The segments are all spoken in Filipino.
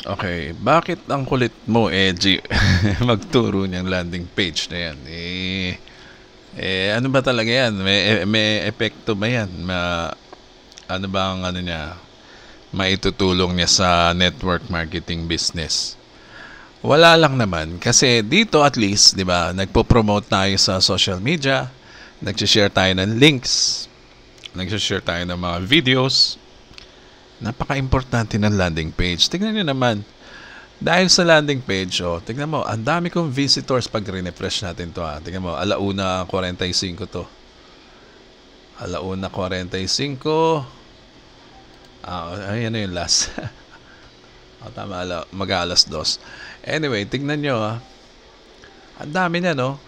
Okay, bakit ang kulit mo, Edgy, magturo niyang landing page na yan? Ano ba talaga yan? May epekto ba yan? Ano ba ang ano niya? Maitutulong niya sa network marketing business? Wala lang naman. Kasi dito at least, di ba, nagpo-promote tayo sa social media, nag-share tayo ng links, nag-share tayo ng mga videos. Napaka-importante ng landing page. Tignan niyo naman, dahil sa landing page, tignan mo, ang dami kong visitors pag refresh natin to. Tignan mo, 1:45 to. 1:45. Ayan na yung last. Tama, mag-alas 2. Anyway, tignan nyo ang dami na, no?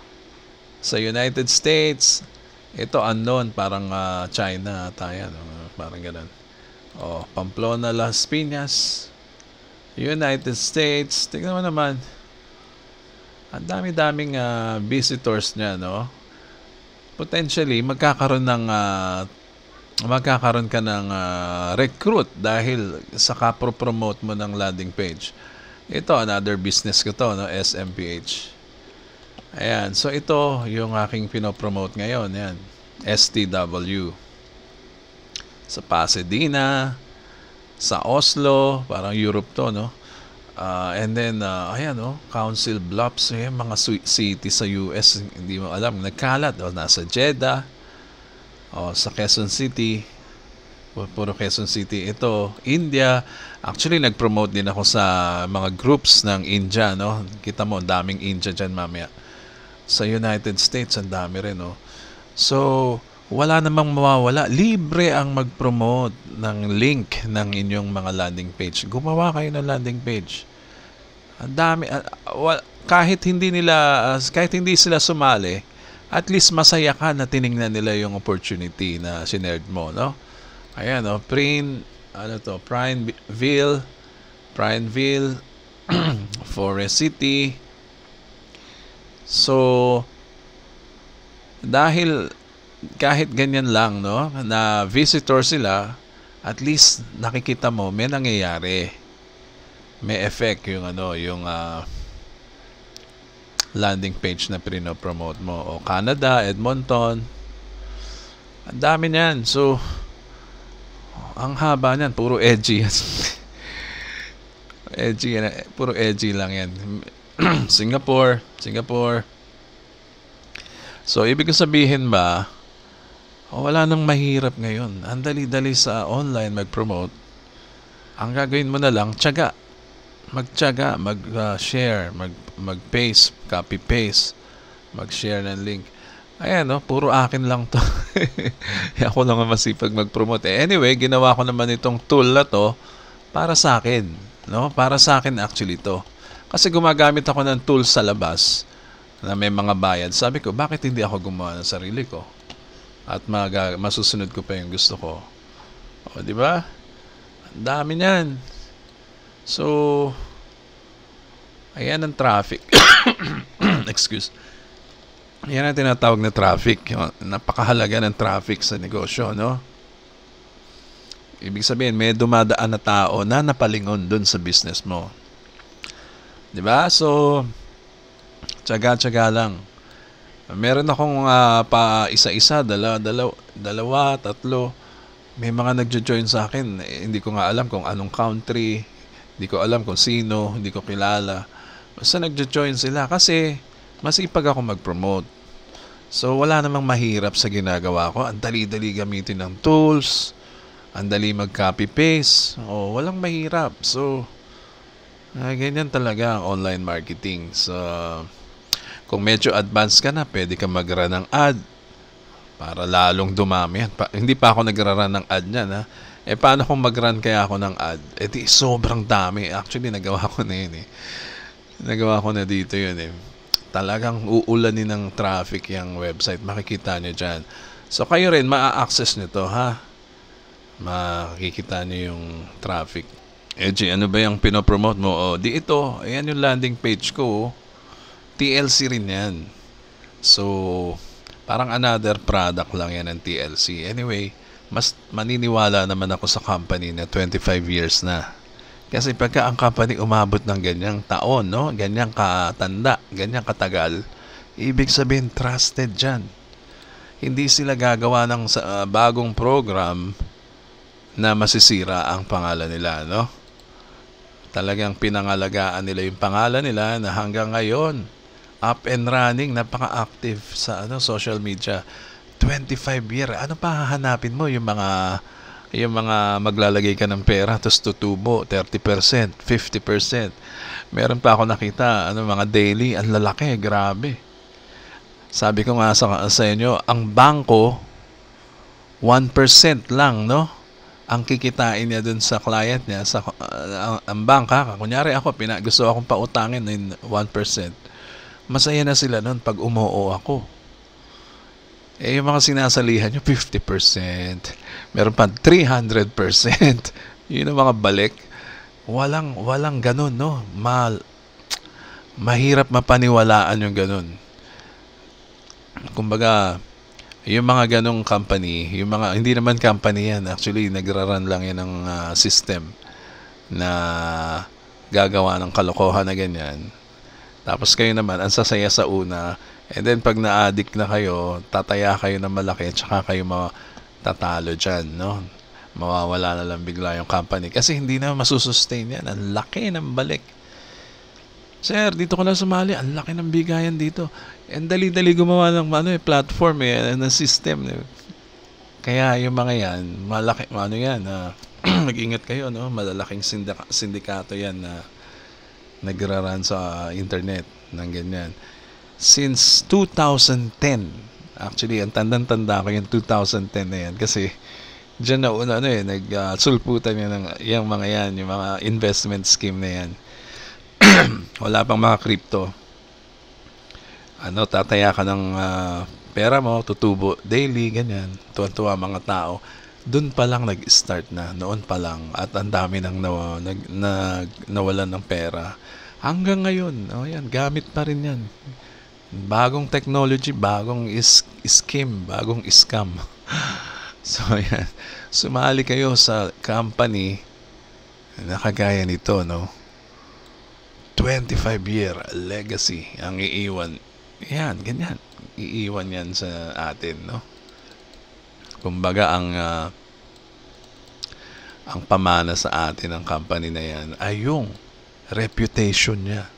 Sa United States, ito unknown, parang China tayo, no? Parang ganun. Pamplona, Las Piñas, United States. Tignan mo naman, ang dami-daming visitors niya, no? Potentially, magkakaroon ka ng recruit dahil sa kapropromote mo ng landing page. Ito, another business ko to, no? SMPH. Ayan, so ito yung aking pinopromote ngayon. Yan, STW. Sa Pasadena, sa Oslo, parang Europe to, no? And then, ayan, Council Bluffs, mga city sa US, hindi mo alam, nagkalat, nasa Jeddah, sa Quezon City, puro Quezon City. Ito, India. Actually, nag-promote din ako sa mga groups ng India, no? Kita mo, daming India dyan mamaya. Sa United States, ang dami rin, no? So, wala namang mawawala. Libre ang mag-promote ng link ng inyong mga landing page. Gumawa kayo ng landing page. Ang dami. Kahit hindi sila sumali, at least masaya ka na tiningnan nila yung opportunity na sinerd mo, no? Ayan, Prineville, Forest City. So, dahil kahit ganyan lang, no, na visitor sila, at least nakikita mo may nangyayari. May effect yung landing page na pinopromote mo. Canada, Edmonton. Ang dami niyan. So, ang haba niyan, puro edgy yan. Puro edgy lang yan. Singapore. So, ibig sabihin ba, wala nang mahirap ngayon. Ang dali-dali sa online mag-promote. Ang gagawin mo na lang, tiyaga. Magtiyaga, mag-share, mag-paste, copy-paste, mag-share ng link. Ayan, puro akin lang to. Ako lang ang masipag mag-promote. Anyway, ginawa ko naman itong tool na to para sa akin. No? Para sa akin actually to. Kasi gumagamit ako ng tools sa labas na may mga bayad. Sabi ko, bakit hindi ako gumawa ng sarili ko? At masusunod ko pa yung gusto ko. Di ba? Ang dami niyan. So, ayan ang traffic. Excuse. Yan ang tinatawag na traffic. Napakahalaga ng traffic sa negosyo, no? Ibig sabihin, may dumadaan na tao na napalingon dun sa business mo. Diba? So, tsaga-tsaga lang. Meron akong pa isa-isa, dalawa, tatlo. May mga nagjo-join sa akin. Hindi ko nga alam kung anong country. Hindi ko alam kung sino. Hindi ko kilala. Basta nagjo-join sila kasi masipag ako mag-promote. So, wala namang mahirap sa ginagawa ko. Ang dali-dali gamitin ng tools. Ang dali mag-copy-paste. Walang mahirap. So, ganyan talaga ang online marketing. So, kung medyo advanced ka na, pwede ka mag-run ng ad para lalong dumami. Hindi pa ako nag-run ng ad niyan, ha? Paano kung mag-run kaya ako ng ad? Di sobrang dami. Actually, nagawa ko na yun, Nagawa ko na dito yun, Talagang uulanin ng traffic yung website. Makikita nyo dyan. So, kayo rin, ma-access nyo to, ha? Makikita nyo yung traffic. Ano ba yung pinopromote mo? Di ito. Ayan yung landing page ko. TLC rin yan. So, parang another product lang yan ng TLC. Anyway, mas maniniwala naman ako sa company na 25 years na. Kasi pagka ang company umabot ng ganyang taon, no? Ganyang katanda, ganyang katagal, ibig sabihin trusted dyan. Hindi sila gagawa ng bagong program na masisira ang pangalan nila, no? Talagang pinangalagaan nila yung pangalan nila na hanggang ngayon, up and running, napaka-active sa social media. 25 year. Ano pa hahanapin mo? Yung mga maglalagay ka ng pera tapos tutubo 30%, 50%. Meron pa ako nakita mga daily, ang lalaki, grabe. Sabi ko nga sa inyo, ang bangko 1% lang, no? Ang kikitain niya dun sa client niya, ang bangka, kunyari ako, gusto akong pautangin ng 1%. Masaya na sila nun pag umuo ako. Yung mga sinasalihan nyo, 50%. Meron pa 300%. Yun ang mga balik. Walang ganun, no? Mahirap mapaniwalaan yung ganun. Kumbaga, yung mga ganong company, hindi naman company yan. Actually, nagra-run lang yan ng system na gagawa ng kalokohan na ganyan. Tapos kayo naman, ang sasaya sa una. And then, pag na-addict na kayo, tataya kayo ng malaki, tsaka kayo matatalo dyan, no? Mawawala na lang bigla yung company. Kasi hindi na masusustain yan. Ang laki ng balik. Sir, dito ko na sumali. Ang laki ng bigayan dito. And dali-dali gumawa ng platform, ng system. Kaya yung mga yan, malaki, mag-ingat kayo, no? Malalaking sindikato yan na nagra-run sa internet ng ganyan. Since 2010, actually, ang tandang-tanda ko yung 2010 na yan kasi dyan na una, nagsulputan yung mga yan, yung mga investment scheme na yan. Wala pang mga crypto. Tataya ka ng pera mo, tutubo daily, ganyan. Tuwan-tuwa mga tao. Doon pa lang nag-start na, noon pa lang. At ang dami nang nawalan ng pera. Hanggang ngayon, yan, gamit pa rin yan. Bagong technology, bagong scheme, bagong scam. So, yan. Sumali kayo sa company na kagaya nito, no? 25-year legacy ang iiwan. Yan, ganyan. Iiwan yan sa atin, no? Kumbaga, ang pamana sa atin ng company na yan ay yung reputation niya.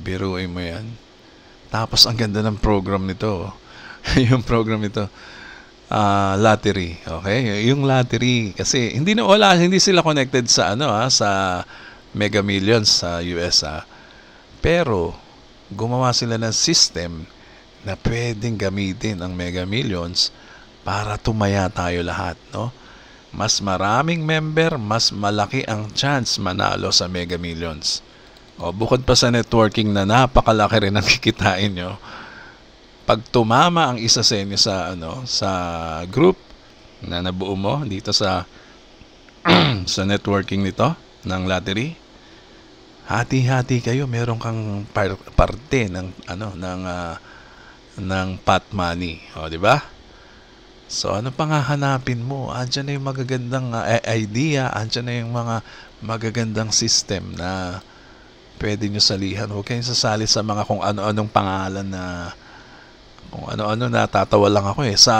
Biruin mo yan. Tapos, ang ganda ng program nito. Yung program nito, lottery. Okay? Yung lottery, kasi hindi sila connected sa sa Mega Millions sa US, Pero, gumawa sila ng system na pwedeng gamitin ang Mega Millions para tumaya tayo lahat, no? Mas maraming member, mas malaki ang chance manalo sa Mega Millions. Bukod pa sa networking na napakalaki rin ang kikitain nyo, pag tumama ang isa sa inyo sa group na nabuo mo dito sa sa networking nito ng lottery, hati-hati kayo, meron kang parte ng pot money, di ba? So ano pang hahanapin mo? Andiyan na yung magagandang idea, andiyan na yung mga magagandang system na pwede nyo salihan. Huwag kayong sasali sa mga kung ano-anong pangalan na kung ano-ano, natatawa lang ako sa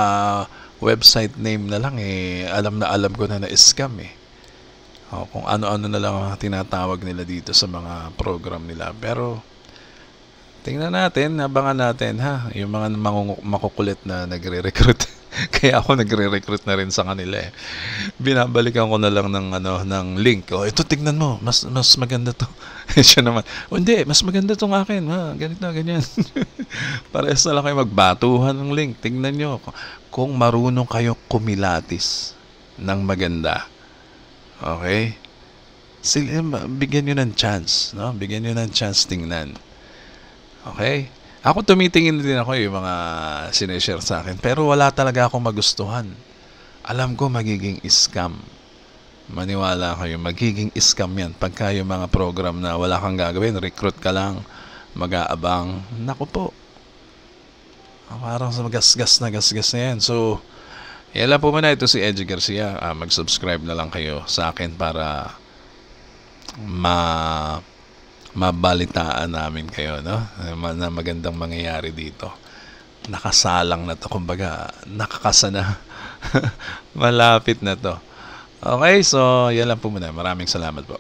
website name na lang alam ko na scam kung ano-ano na lang ang tinatawag nila dito sa mga program nila. Pero tingnan natin, abangan natin yung mga makukulit na nagre-recruit. Kaya ako nagre-recruit na rin sa kanila Binabalikan ko na lang ng link. Ito tignan mo, mas maganda to. Siya naman, hindi, mas maganda tong akin, ganito, ganyan. Parehas na lang kayo magbatuhan ng link. Tignan nyo kung marunong kayo kumilatis ng maganda. Okay? Bigyan nyo ng chance, no? Bigyan nyo ng chance tingnan. Okay? Ako tumitingin din ako yung mga sineshare sa akin. Pero wala talaga akong magustuhan. Alam ko magiging scam. Maniwala kayo, magiging scam yan. Pagka yung mga program na wala kang gagawin, recruit ka lang, mag-aabang. Naku po. Parang sa gasgas na yan. So, yan lang po muna. Ito si Edgy Garcia. Mag-subscribe na lang kayo sa akin para ma mabalitaan namin kayo, no? Na magandang mangyayari dito. Nakasalang na to, kumbaga, nakakasa na. Malapit na to. Okay, so yan lang po muna. Maraming salamat po.